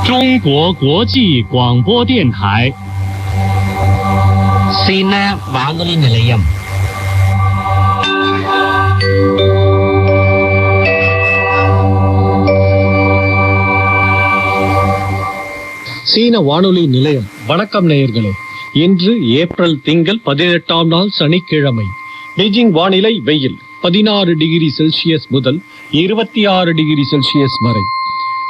中国国际广播电台 சீன வானொலி நிலையம். சீன வானொலி நிலையம். வணக்கம் நேயர்களே. இன்று ஏப்ரல் திங்கள் 18ஆம் நாள் சனிக்கிழமை. பெய்ஜிங் வானிலை வெயில் 16 டிகிரி செல்சியஸ் முதல் 26 டிகிரி செல்சியஸ் வரை.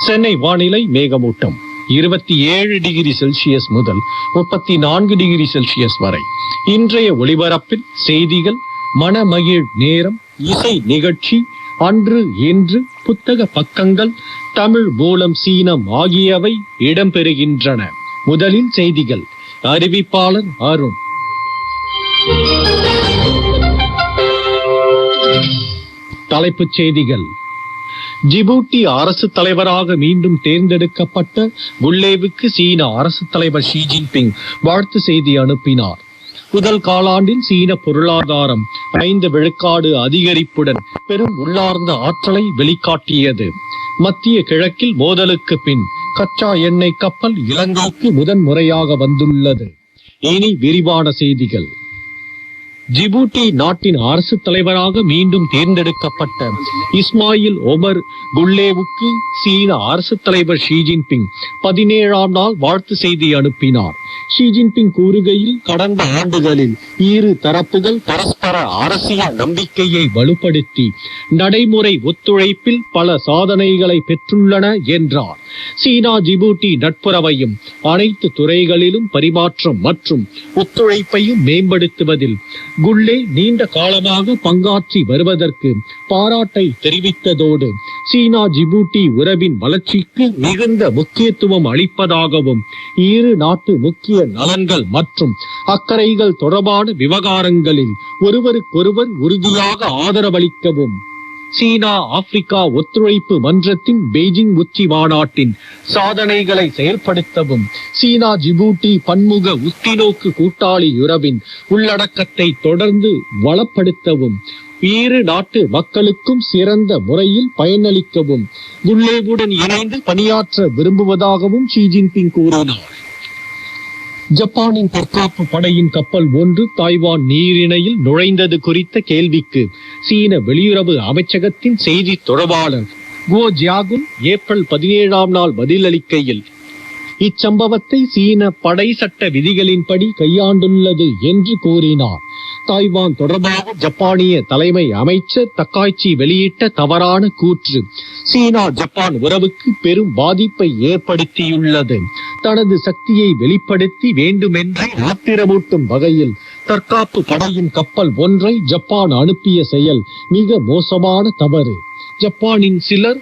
சென்னை வானிலை மேகமூட்டம் 27 டிகிரி செல்சியஸ் முதல் 34 டிகிரி செல்சியஸ் வரை. இன்றைய ஒளிபரப்பில் செய்திகள், மனமகிழ் நேரம், இசை நிகழ்ச்சி, அன்று இன்று, புத்தக பக்கங்கள், தமிழ் மூலம் சீனம் ஆகியவை இடம்பெறுகின்றன. முதலில் செய்திகள். அறிவிப்பாளர் அருண். தலைப்புச் செய்திகள். ஜிபூட்டி அரசு தலைவராக மீண்டும் தேர்ந்தெடுக்கப்பட்ட குல்லேவுக்கு சீன அரசு தலைவர் ஷி ஜின்பிங் வாழ்த்து செய்தி அனுப்பினார். முதல் காலாண்டில் சீன பொருளாதாரம் 5 விழுக்காடு அதிகரிப்புடன் பெரும் உள்ளார்ந்த ஆற்றலை வெளிக்காட்டியது. மத்திய கிழக்கில் மோதலுக்கு பின் கச்சா எண்ணெய் கப்பல் இலங்கைக்கு முதன்முறையாக வந்துள்ளது. இனி விரிவான செய்திகள். ஜிபூட்டி நாட்டின் அரசு தலைவராக மீண்டும் தேர்ந்தெடுக்கப்பட்ட இஸ்மாயில் ஒமர் குல்லேவுக்கு சீன அரசு தலைவர் ஷி ஜின்பிங் 17ஆம் நாள் வாழ்த்து செய்தி அனுப்பினார். ஷி ஜின்பிங் கூறுகையில், கடந்த ஆண்டுகளில் இரு தரப்புகள் பரஸ்பர அரசியல் நம்பிக்கையை வலுப்படுத்தி நடைமுறை ஒத்துழைப்பில் பல சாதனைகளை பெற்றுள்ளன என்றார். சீனா ஜிபூட்டி நட்புறவையும் அனைத்து துறைகளிலும் பரிமாற்றம் மற்றும் ஒத்துழைப்பையும் மேம்படுத்துவதில் குல்லே நீண்ட காலமாக பங்காற்றி வருவதற்கு பாராட்டை தெரிவித்ததோடு சீனா ஜிபூட்டி உறவின் வளர்ச்சிக்கு மிகுந்த முக்கியத்துவம் அளிப்பதாகவும் இரு நாட்டு முக்கிய நலன்கள் மற்றும் அக்கறைகள் தொடர்பான விவகாரங்களில் ஒருவருக்கொருவர் உறுதியாக ஆதரவளிக்கவும் சீனா ஆப்பிரிக்கா ஒத்துழைப்பு மன்றத்தின் பெய்ஜிங் உச்சி மாநாட்டின் சாதனைகளை செயல்படுத்தவும் சீனா ஜிபூட்டி பன்முக உத்திநோக்கு கூட்டாளி உறவின் உள்ளடக்கத்தை தொடர்ந்து வளப்படுத்தவும் இரு நாட்டு மக்களுக்கும் சிறந்த முறையில் பயனளிக்கவும் குல்லேவுடன் இணைந்து பணியாற்ற விரும்புவதாகவும் ஷி ஜின்பிங் கூறினார். ஜப்பானின் தற்காப்பு படையின் கப்பல் ஒன்று தாய்வான் நீரிணையில் நுழைந்தது குறித்த கேள்விக்கு சீன வெளியுறவு அமைச்சகத்தின் செய்தி தொடர்பாளர் குவோ ஜியாகுன் ஏப்ரல் 17ஆம் நாள் பதிலளிக்கையில், இச்சம்பவத்தை சீன படை சட்ட விதிகளின்படி கையாண்டுள்ளது என்று கூறினார். தாய்வான் தொடர்பாக ஜப்பானிய தலைமை அமைச்சர் தக்காய்ச்சி வெளியிட்ட தவறான கூற்று சீனா ஜப்பான் உறவுக்கு பெரும் பாதிப்பை ஏற்படுத்தியுள்ளது. தனது சக்தியை வெளிப்படுத்தி வேண்டுமென்றே ஆத்திரமூட்டும் வகையில் தற்காப்பு படையின் கப்பல் ஒன்றை ஜப்பான் அனுப்பிய செயல் மிக மோசமான தவறு. ஜப்பானின் சிலர்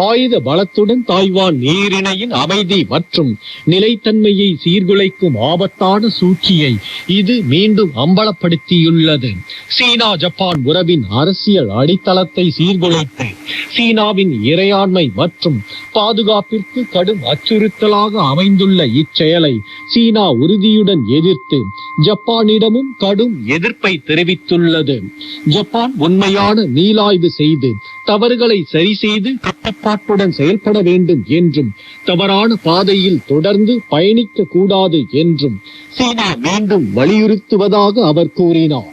ஆயுத பலத்துடன் தாய்வான் நீரிணையின் அமைதி மற்றும் நிலைத்தன்மையை சீர்குலைக்கும் ஆபத்தான சூழ்ச்சியை இது மீண்டும் அம்பலப்படுத்தியுள்ளது. சீனா ஜப்பான் உறவின் அரசியல் அடித்தளத்தை சீர்குலைத்து சீனாவின் இறையாண்மை மற்றும் பாதுகாப்பிற்கு கடும் அச்சுறுத்தலாக அமைந்துள்ள இச்செயலை சீனா உறுதியுடன் எதிர்த்து ஜப்பானிடமும் கடும் எதிர்ப்பை தெரிவித்துள்ளது. ஜப்பான் உண்மையான மீளாய்வு செய்து தவறுகளை சரி செய்து கட்டுப்பாட்டுடன் செயல்பட வேண்டும் என்றும் தவறான பாதையில் தொடர்ந்து பயணிக்க கூடாது என்றும் சீனா மீண்டும் வலியுறுத்துவதாக அவர் கூறினார்.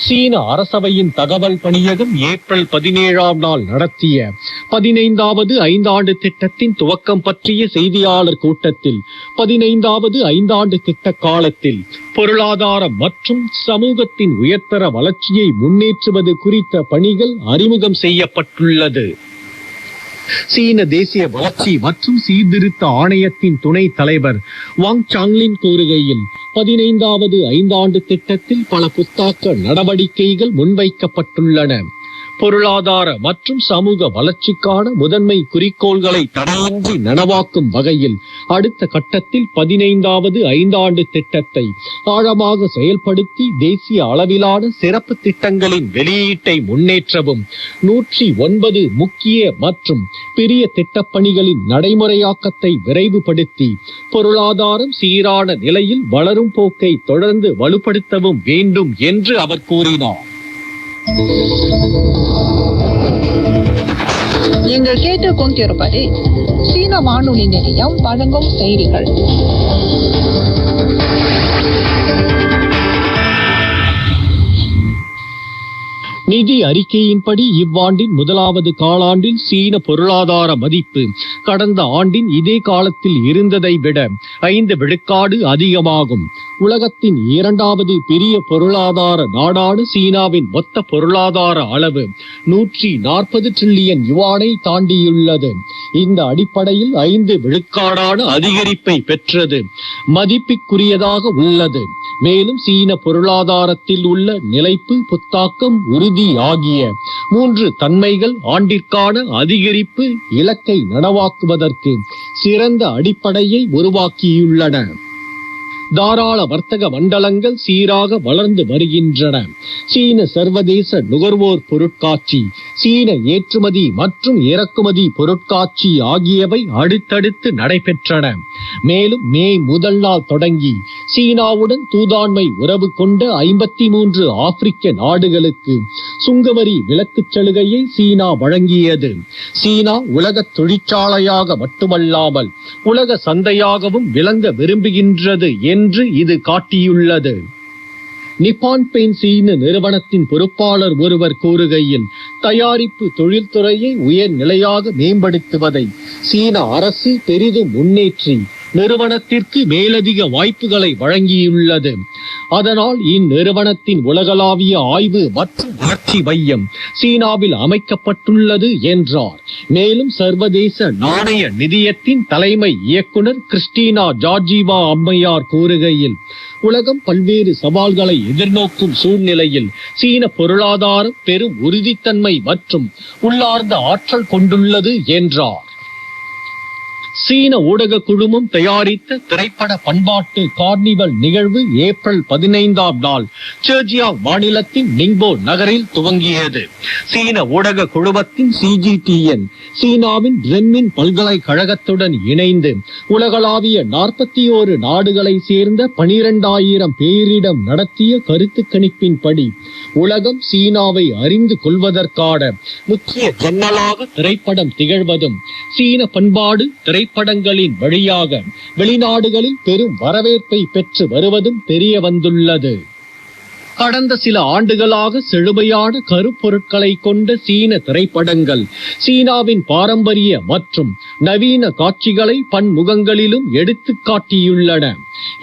சீன அரசவையின் தகவல் பணியகம் ஏப்ரல் 17ஆம் நாள் நடத்திய 15வது ஐந்தாண்டு திட்டத்தின் துவக்கம் பற்றிய செய்தியாளர் கூட்டத்தில் 15வது ஐந்தாண்டு திட்ட காலத்தில் பொருளாதாரம் மற்றும் சமூகத்தின் உயர்தர வளர்ச்சியை முன்னேற்றுவது குறித்த பணிகள் அறிமுகம் செய்யப்பட்டுள்ளது. சீன தேசிய வளர்ச்சி மற்றும் சீர்திருத்த ஆணையத்தின் துணை தலைவர் வாங் சாங்லின் கூறுகையில், 15வது ஐந்தாண்டு திட்டத்தில் பல புத்தாக்க நடவடிக்கைகள் முன்வைக்கப்பட்டுள்ளன. பொருளாதார மற்றும் சமூக வளர்ச்சிக்கான முதன்மை குறிக்கோள்களை தடையின்றி நனவாக்கும் வகையில் அடுத்த கட்டத்தில் 15வது ஐந்தாண்டு திட்டத்தை ஆழமாக செயல்படுத்தி தேசிய அளவிலான சிறப்பு திட்டங்களின் வெளியீட்டை முன்னேற்றவும் 109 முக்கிய மற்றும் பெரிய திட்டப்பணிகளின் நடைமுறையாக்கத்தை விரைவுபடுத்தி பொருளாதாரம் சீரான நிலையில் வளரும் போக்கை தொடர்ந்து வலுப்படுத்தவும் வேண்டும் என்று அவர் கூறினார். நீங்கள் கேட்டுக்கொண்டிருப்பது சீன வானொலி நிலையம் வழங்கும் செய்திகள். நிதி அறிக்கையின்படி இவ்வாண்டின் முதலாவது காலாண்டில் சீன பொருளாதார மதிப்பு கடந்த ஆண்டின் இதே காலத்தில் இருந்ததை விட 5 விழுக்காடு அதிகமாகும். உலகத்தின் இரண்டாவது பெரிய பொருளாதார நாடான சீனாவின் மொத்த பொருளாதார அளவு 140 டிரில்லியன் யுவானை தாண்டியுள்ளது. இந்த அடிப்படையில் 5 விழுக்காடான அதிகரிப்பை பெற்றது மதிப்பிற்குரியதாக உள்ளது. மேலும் சீன பொருளாதாரத்தில் உள்ள நிலைப்பு, புத்தாக்கம், உறுதி ஆகிய 3 தன்மைகள் ஆண்டிற்கான அதிகரிப்பு இலக்கை நனவாக்குவதற்கு சிறந்த அடிப்படையை உருவாக்கியுள்ளன. தாராள வர்த்தக மண்டலங்கள் சீராக வளர்ந்து வருகின்றன. சீன சர்வதேச நுகர்வோர் பொருட்காட்சி, சீன ஏற்றுமதி மற்றும் இறக்குமதி பொருட்காட்சி ஆகியவை அடுத்தடுத்து நடைபெற்றன. மேலும் மே முதல் நாள் தொடங்கி சீனாவுடன் தூதாண்மை உறவு கொண்ட 53 ஆப்பிரிக்க நாடுகளுக்கு சுங்கவரி விலக்குச் சலுகையை சீனா வழங்கியது. சீனா உலக தொழிற்சாலையாக மட்டுமல்லாமல் உலக சந்தையாகவும் விளங்க விரும்புகின்றது என்று இது காட்டியுள்ளது. நிப்பான் பெயின் சீன நிறுவனத்தின் பொறுப்பாளர் ஒருவர் கூறுகையில், தயாரிப்பு தொழில்துறையை உயர்நிலையாக மேம்படுத்துவதை சீன அரசு பெரிதும் முன்னேற்றி நிறுவனத்திற்கு மேலதிக வாய்ப்புகளை வழங்கியுள்ளது. அதனால் இந்நிறுவனத்தின் உலகளாவிய ஆய்வு மற்றும் வளர்ச்சி மையம் சீனாவில் அமைக்கப்பட்டுள்ளது என்றார். மேலும் சர்வதேச நாணய நிதியத்தின் தலைமை இயக்குனர் கிறிஸ்டினா ஜார்ஜிவா அம்மையார் கூறுகையில், உலகம் பல்வேறு சவால்களை எதிர்நோக்கும் சூழ்நிலையில் சீன பொருளாதாரம் பெரும் உறுதித்தன்மை மற்றும் உள்ளார்ந்த ஆற்றல் கொண்டுள்ளது என்றார். சீன ஊடக குழுமம் தயாரித்த திரைப்பட பண்பாட்டு கார்னிவல் நிகழ்வு ஏப்ரல் 15ஆம் நாள் ஜெர்ஜியாங் மாநிலத்தின் நிங்போ நகரில் துவங்கியது. சீன ஊடக குழுமத்தின் CGTN சீனாவின் ரென்மின் பல்கலைக்கழகத்துடன் இணைந்து உலகளாவிய 41 நாடுகளை சேர்ந்த 12,000 பேரிடம் நடத்திய கருத்து கணிப்பின்படி உலகம் சீனாவை அறிந்து கொள்வதற்கான முக்கிய ஜன்னலாக திரைப்படம் திகழ்வதும், சீன பண்பாடு திரைப்படங்களின் வழியாக வெளிநாடுகளில் பெரும் வரவேற்பை பெற்று வருவதும் தெரிய வந்துள்ளது. கடந்த சில ஆண்டுகளாக செழுமையான கருப்பொருட்களை கொண்ட சீன திரைப்படங்கள் சீனாவின் பாரம்பரிய மற்றும் நவீன காட்சிகளை பன்முகங்களிலும் எடுத்து காட்டியுள்ளன.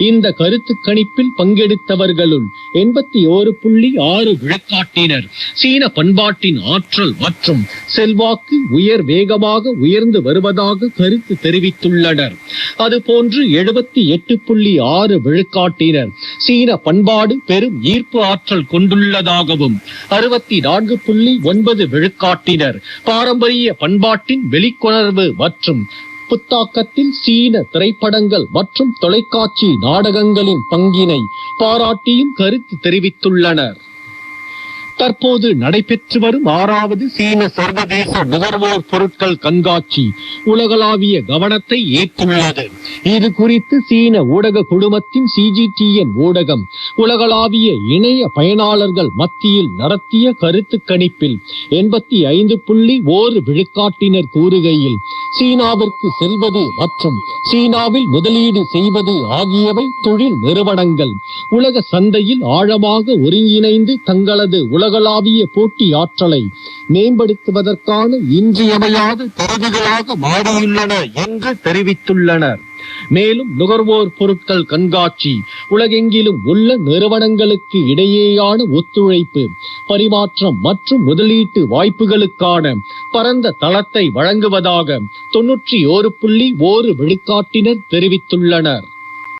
இந்த கருத்து கணிப்பில் பங்கெடுத்தவர்களுள் 81.6 விழுக்காட்டினர் சீன பண்பாட்டின் ஆற்றல் மற்றும் செல்வாக்கு வேகமாக உயர்ந்து வருவதாக கருத்து தெரிவித்துள்ளனர். அதுபோன்று 78.6 விழுக்காட்டினர் சீன பண்பாடு பெரும் ஈர்ப்பு ஆற்றல் கொண்டுள்ளதாகவும், 64.9 விழுக்காட்டினர் பாரம்பரிய பண்பாட்டின் வெளிக்கொணர்வு மற்றும் புத்தாக்கத்தில் சீன திரைப்படங்கள் மற்றும் தொலைக்காட்சி நாடகங்களின் பங்கினை பாராட்டியும் கருத்து தெரிவித்துள்ளனர். தற்போது நடைபெற்று வரும் 6வது சீன சர்வதேச நுகர்வோர் பொருட்கள் கண்காட்சி உலகளாவிய கவனத்தை ஈர்த்துள்ளது. இது குறித்து சீன ஊடக குழுமத்தின் CGTN ஊடகம் உலகளாவிய இணைய பயனாளர்கள் மத்தியில் நடத்திய கருத்து கணிப்பில் 85.1 விழுக்காட்டினர் கூறுகையில், சீனாவிற்கு செல்வது மற்றும் சீனாவில் முதலீடு செய்வது ஆகியவை தொழில் நிறுவனங்கள் உலக சந்தையில் ஆழமாக ஒருங்கிணைந்து தங்களது உலகளாவிய போட்டி ஆற்றலை மேம்படுத்துவதற்கான இன்றியமையாத கருவிகளாக மாறியுள்ளன என்று தெரிவித்துள்ளனர். மேலும் நுகர்வோர் பொருட்கள் கண்காட்சி உலகெங்கிலும் உள்ள நிறுவனங்களுக்கு இடையேயான ஒத்துழைப்பு, பரிமாற்றம் மற்றும் முதலீட்டு வாய்ப்புகளுக்கான பரந்த தளத்தை வழங்குவதாக 91.1 விழுக்காட்டினர் தெரிவித்துள்ளனர்.